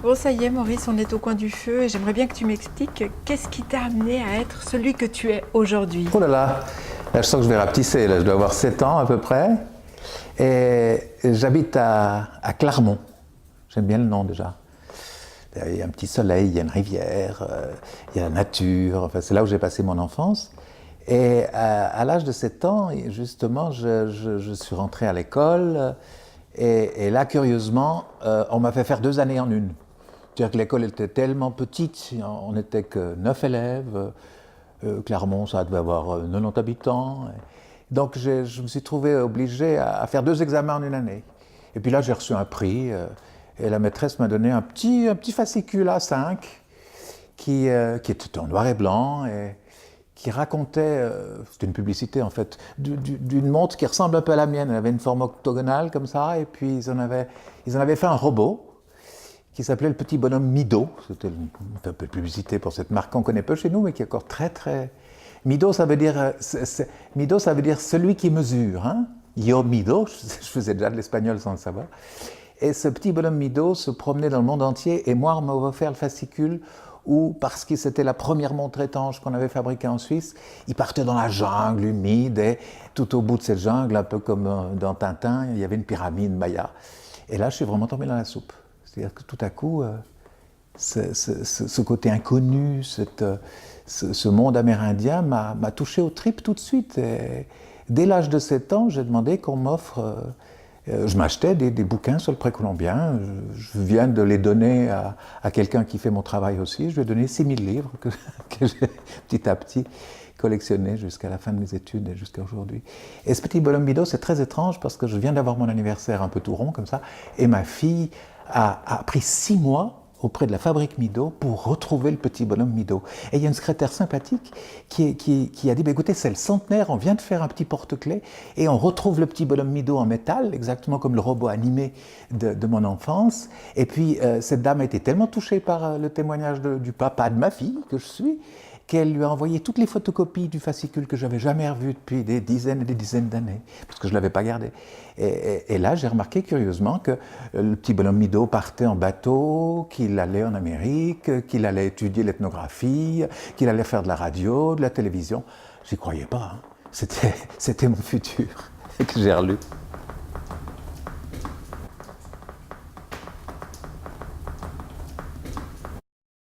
Bon, ça y est, Maurice, on est au coin du feu et j'aimerais bien que tu m'expliques qu'est-ce qui t'a amené à être celui que tu es aujourd'hui. Oh là je sens que je vais rapetisser, là je dois avoir 7 ans à peu près. Et j'habite à Clermont. J'aime bien le nom déjà. Il y a un petit soleil, il y a une rivière, il y a la nature. Enfin, c'est là où j'ai passé mon enfance. Et à l'âge de 7 ans, justement, je suis rentré à l'école. Et là, curieusement, on m'a fait faire 2 années en une. C'est-à-dire que l'école était tellement petite, on n'était que 9 élèves. Clermont, ça devait avoir 90 habitants. Donc je me suis trouvé obligé à faire 2 examens en une année. Et puis là, j'ai reçu un prix. Et la maîtresse m'a donné un petit fascicule A5 qui était en noir et blanc et qui racontait, c'était une publicité en fait, d'une montre qui ressemble un peu à la mienne. Elle avait une forme octogonale comme ça, et puis ils en avaient fait un robot qui s'appelait le petit bonhomme Mido. C'était un peu de publicité pour cette marque qu'on connaît peu chez nous, mais qui est encore très très... Mido, ça veut dire celui qui mesure. Hein? Yo Mido, je faisais déjà de l'espagnol sans le savoir. Et ce petit bonhomme Mido se promenait dans le monde entier, et moi, on m'a offert le fascicule où, parce que c'était la première montre étanche qu'on avait fabriquée en Suisse, il partait dans la jungle humide, et tout au bout de cette jungle, un peu comme dans Tintin, il y avait une pyramide Maya. Et là, je suis vraiment tombé dans la soupe. C'est-à-dire que tout à coup, ce côté inconnu, ce monde amérindien m'a touché aux tripes tout de suite. Et dès l'âge de 7 ans, j'ai demandé qu'on m'offre... je m'achetais des bouquins sur le précolombien. Je viens de les donner à quelqu'un qui fait mon travail aussi. Je lui ai donné 6000 livres que j'ai petit à petit collectionné jusqu'à la fin de mes études et jusqu'à aujourd'hui. Et ce petit bonhomme Mido, c'est très étrange parce que je viens d'avoir mon anniversaire un peu tout rond comme ça, et ma fille a pris 6 mois auprès de la fabrique Mido pour retrouver le petit bonhomme Mido. Et il y a une secrétaire sympathique qui a dit bah, écoutez, c'est le centenaire, on vient de faire un petit porte-clés et on retrouve le petit bonhomme Mido en métal, exactement comme le robot animé de mon enfance. Et puis cette dame a été tellement touchée par le témoignage du papa de ma fille, que je suis, qu'elle lui a envoyé toutes les photocopies du fascicule que j'avais jamais revu depuis des dizaines et des dizaines d'années, parce que je ne l'avais pas gardé. Et là, j'ai remarqué curieusement que le petit bonhomme Mido partait en bateau, qu'il allait en Amérique, qu'il allait étudier l'ethnographie, qu'il allait faire de la radio, de la télévision. J'y croyais pas. Hein. C'était mon futur que j'ai relu.